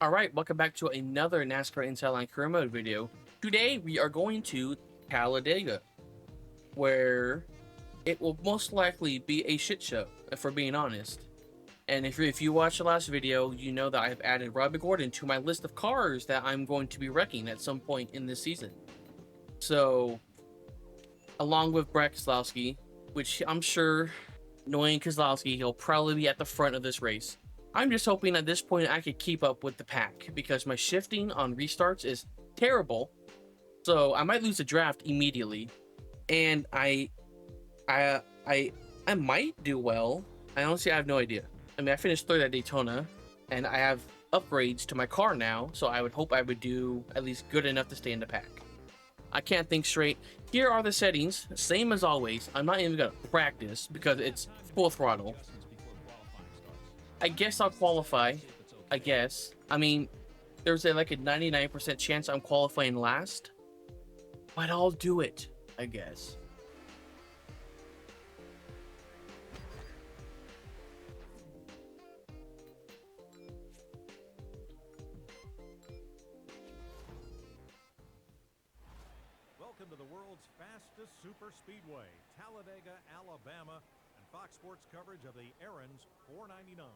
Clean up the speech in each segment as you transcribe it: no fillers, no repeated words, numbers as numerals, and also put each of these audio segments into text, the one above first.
Alright, welcome back to another NASCAR Inside Line Career Mode video. Today we are going to Talladega, where it will most likely be a shit show, if we're being honest. And if you watched the last video, you know that I've added Robbie Gordon to my list of cars that I'm going to be wrecking at some point in this season. So, along with Brad Keselowski, which I'm sure, knowing Keselowski, he'll probably be at the front of this race. I'm just hoping at this point I could keep up with the pack because my shifting on restarts is terrible. So I might lose the draft immediately, and I might do well. I honestly have no idea. I mean, I finished third at Daytona, and I have upgrades to my car now, so I would hope I would do at least good enough to stay in the pack. I can't think straight. Here are the settings, same as always. I'm not even gonna practice because it's full throttle. I guess I'll qualify. I guess. I mean, there's like a 99% chance I'm qualifying last. But I'll do it, I guess. Welcome to the world's fastest super speedway, Talladega, Alabama, and Fox Sports coverage of the Aaron's 499.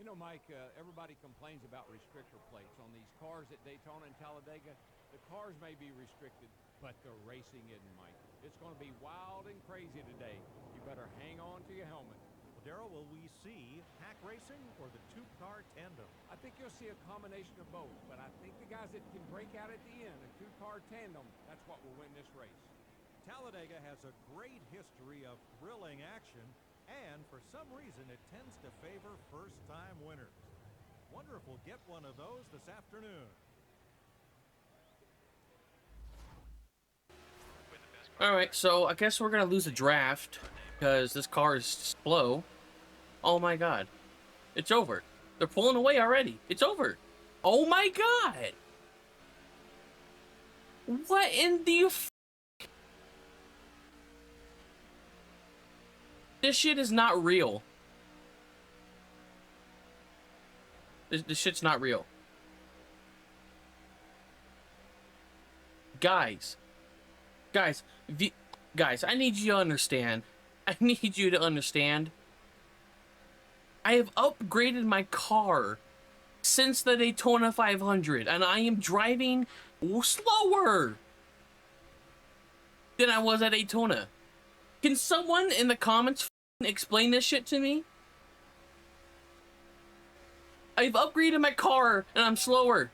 You know, Mike, everybody complains about restrictor plates on these cars at Daytona and Talladega. The cars may be restricted, but the racing isn't, Mike. It's going to be wild and crazy today. You better hang on to your helmet. Well, Darrell, will we see pack racing or the two-car tandem? I think you'll see a combination of both, but I think the guys that can break out at the end, a two-car tandem, that's what will win this race. Talladega has a great history of thrilling action, and for some reason it tends to favor first-time winners. Wonder if we'll get one of those this afternoon. Alright, so I guess we're gonna lose the draft because this car is slow. Oh my god. It's over. They're pulling away already. It's over. Oh my god! What in the This shit is not real. This shit's not real. Guys, I need you to understand. I need you to understand. I have upgraded my car since the Daytona 500, and I am driving slower than I was at Daytona. Can someone in the comments explain this shit to me? I've upgraded my car, and I'm slower.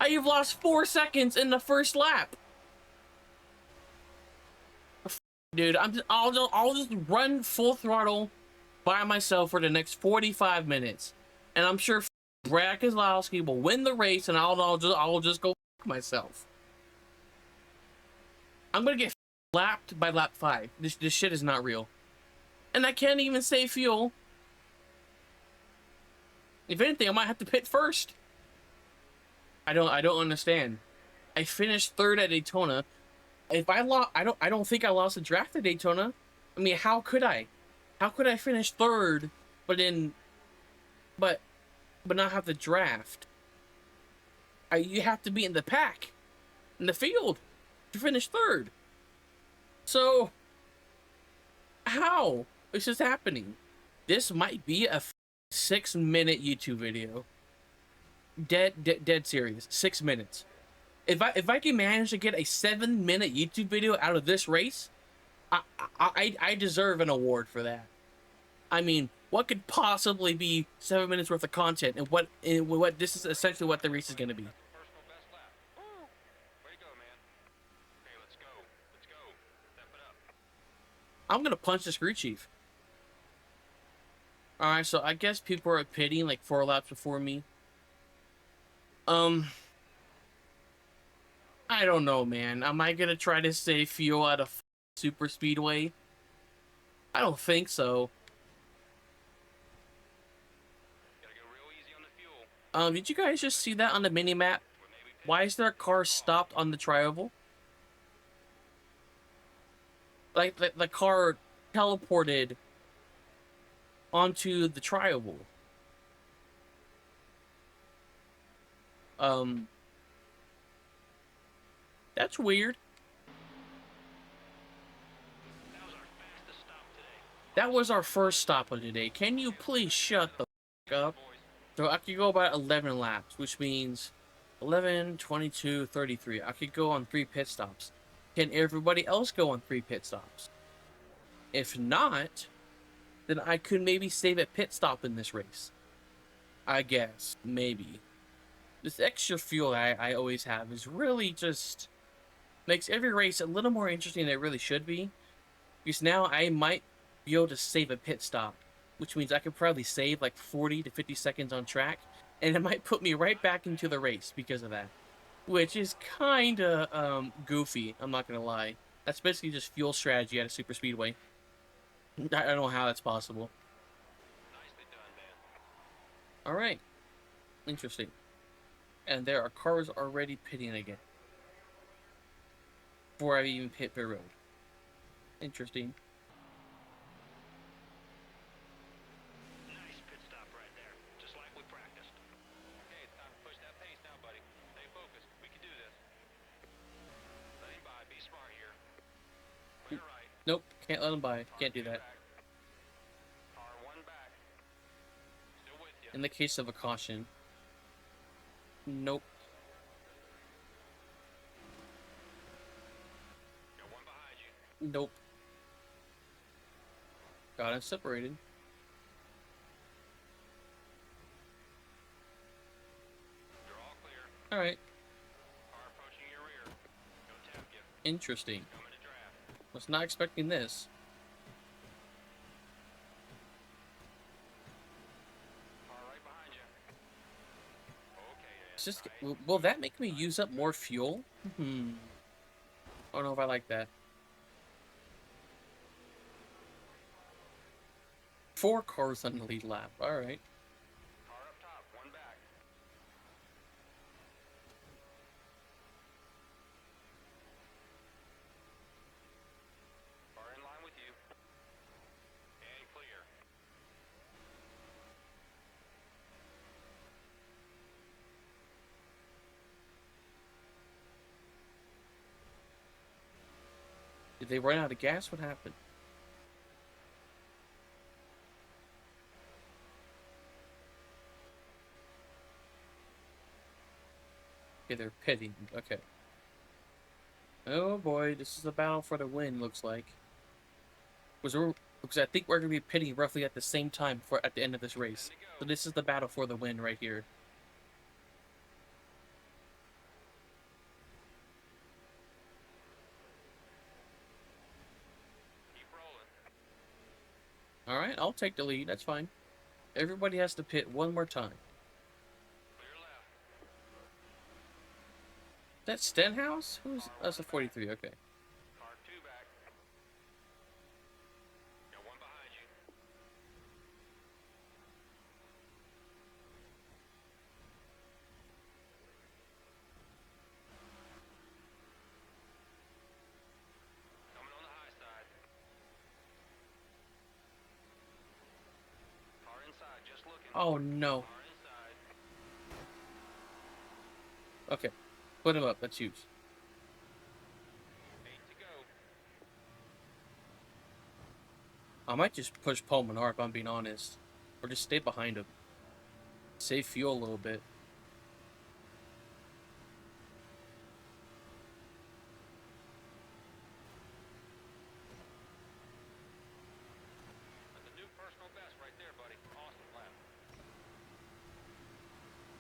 I have lost 4 seconds in the first lap. Dude, I'll just run full throttle by myself for the next 45 minutes, and I'm sure Brad Keselowski will win the race, and I'll just go myself. I'm gonna get lapped by lap 5. This shit is not real, and I can't even save fuel. If anything, I might have to pit first. I don't understand. I finished third at Daytona. If I lost, I don't think I lost the draft at Daytona. I mean, how could I? How could I finish third, but not have the draft? You have to be in the pack, in the field, to finish third. So, how is this happening? This might be a 6-minute YouTube video. Dead serious. 6 minutes. If I can manage to get a 7-minute YouTube video out of this race, I deserve an award for that. I mean, what could possibly be 7 minutes worth of content, and what this is essentially what the race is going to be. Personal best lap. Woo! Way to go, man. Okay, let's go. Let's go. Step it up. I'm gonna punch the crew chief. Alright, so I guess people are pitting like 4 laps before me. I don't know, man. Am I gonna try to save fuel at a super speedway? I don't think so. Gotta go real easy on the fuel. Did you guys just see that on the mini-map? Why is there a car stopped on the trioval? Like, the car teleported onto the trioval. That's weird. That was our first stop of the day. Can you please shut the f up? So I could go about 11 laps, which means 11, 22, 33. I could go on 3 pit stops. Can everybody else go on 3 pit stops? If not, then I could maybe save a pit stop in this race. I guess. Maybe. This extra fuel I always have is really just makes every race a little more interesting than it really should be. Because now I might be able to save a pit stop, which means I could probably save like 40 to 50 seconds on track, and it might put me right back into the race because of that. Which is kinda goofy, I'm not gonna lie. That's basically just fuel strategy at a super speedway. I don't know how that's possible. Nicely done, man. Alright, interesting. And there are cars already pitting again. Before I even hit the road. Interesting. Nice pit stop right there. Just like we practiced. Okay, it's time to push that pace now, buddy. Stay focused. We can do this. Let him by. Be smart here. Clear right. Nope, can't let him by. Can't do that. Car one back. Still with you. In the case of a caution. Nope. Got one behind you. Nope. Got it separated. You're all clear. Alright, Car approaching your rear. Go tap you. interesting. Coming to draft. Was not expecting this. Car right behind you. Okay, then. It's just, will that make me use up more fuel? I don't know if I like that. 4 cars on the lead lap. Alright. Car up top. One back. Car in line with you. And clear. Did they run out of gas? What happened? Okay, they're pitting. Okay. Oh boy, this is a battle for the win, looks like. Because I think we're going to be pitting roughly at the same time at the end of this race. So this is the battle for the win right here. Keep rolling. Alright, I'll take the lead. That's fine. Everybody has to pit one more time. Clear left. That Stenhouse? Who's... That's a 43, okay. Car two back. Got one behind you. Coming on the high side. Car inside, just looking. Oh no. Car inside. Okay. Put him up. Let's use. 8 to go. I might just push Paul Menard if I'm being honest. Or just stay behind him. Save fuel a little bit. That's a new personal best right there, buddy. Awesome lap.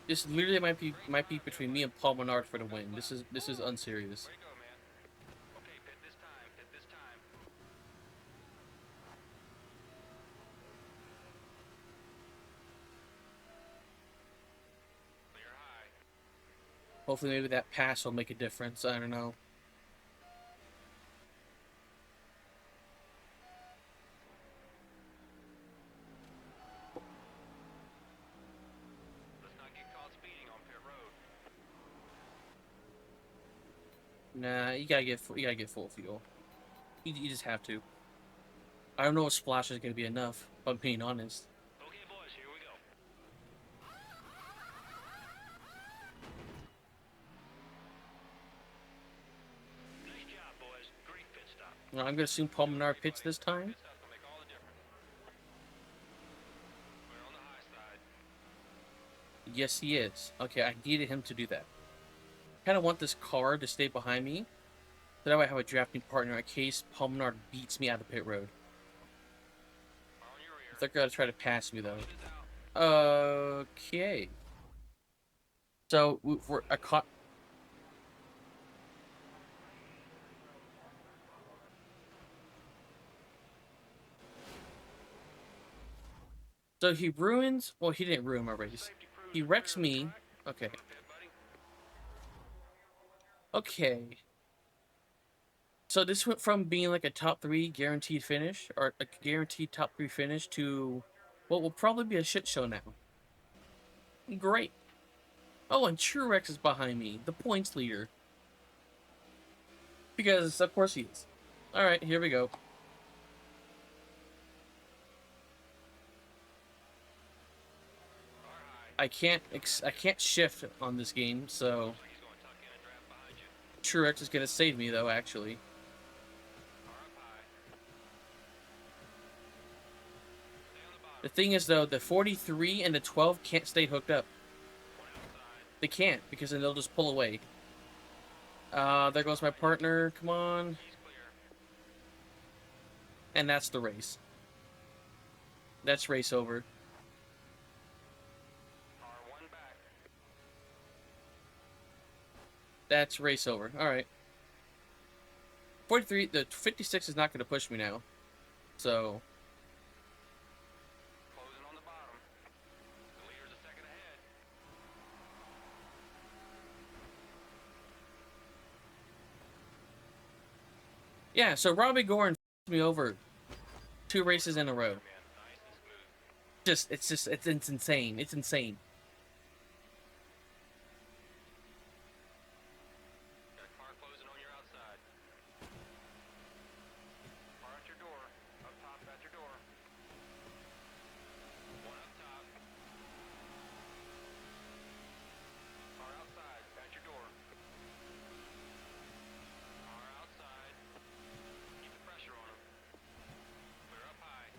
This literally might be between me and Paul Menard for the win. This is unserious. Way to go, man. Okay, pit this time. Pit this time. Clear high. Hopefully maybe that pass will make a difference. I don't know. Let's not get caught speeding on pit road. Nah, you gotta get full fuel. You just have to. I don't know if splash is gonna be enough, if I'm being honest. Okay, boys, here we go. Well, I'm gonna assume Paul Menard pits this time. Pit stop's gonna make all the difference. We're on the high side. Yes, he is. Okay, I needed him to do that. Kind of want this car to stay behind me, so that way I have a drafting partner in case Paul Menard beats me out of pit road. Car on your rear. They're gonna try to pass me though. Engines out. Okay. So we're I caught. So he ruins. Well, he didn't ruin my race. Safety crews He are wrecks clear of the me. track. Okay. Pit, buddy. Okay. So this went from being like a top 3 guaranteed finish, or a guaranteed top 3 finish, to what will probably be a shit show now. Great. Oh, and Truex is behind me, the points leader. Because of course he is. All right, here we go. Car high. I can't shift on this game, so Looks like he's gonna tuck in and draft behind you. Truex is gonna save me though. Actually, Car up high. Stay on the bottom. the thing is though, the 43 and the 12 can't stay hooked up. One outside. They can't because then they'll just pull away. There goes my partner. Come on, He's clear. and that's the race. That's race over. Car one back. That's race over. All right. 43, the 56 is not going to push me now. So, Closing on the bottom. The leader's a second ahead. yeah, so Robbie Gorin me over 2 races in a row. Man, nice and smooth. It's insane. It's insane. Got a car closing on your outside. Car at your door. Up top at your door. One up top. Car outside at your door. Car outside. Keep the pressure on him. Clear up high.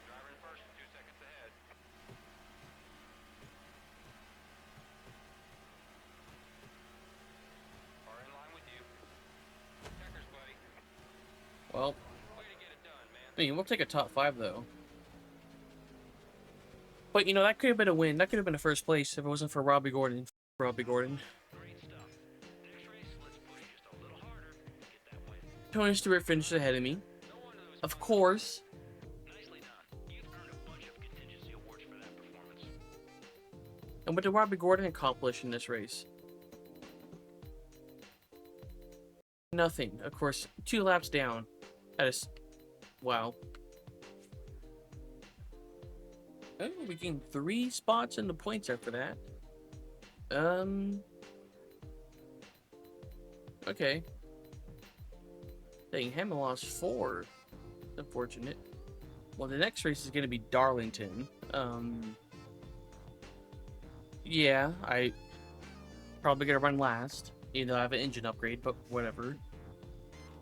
Driver in first, 2 seconds ahead. Car in line with you. Checkers, buddy. Well, Way to get it done, man. I mean, we'll take a top 5 though. But you know, that could have been a win. That could have been a first place if it wasn't for Robbie Gordon. Robbie Gordon. Great stuff. Next race, let's push just a little harder. Get that win. Tony Stewart finished ahead of me. No wonder there was Of course. nicely done. You've earned a bunch of contingency awards for that performance. And what did Robbie Gordon accomplish in this race? Nothing. Of course, 2 laps down. That is... Wow. Oh, we gained 3 spots in the points after that. Okay. Dang, Hamilton lost 4. Unfortunate. Well, the next race is going to be Darlington. Yeah, I probably gonna run last, even though I have an engine upgrade, but whatever.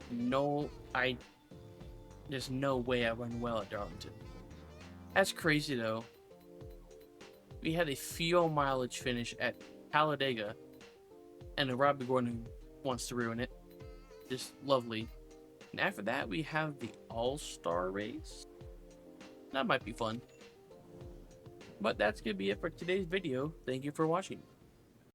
No, there's no way I run well at Darlington. That's crazy though. We had a fuel mileage finish at Talladega, and a Robbie Gordon wants to ruin it. Just lovely. And after that, we have the All-Star race. That might be fun. But that's going to be it for today's video. Thank you for watching.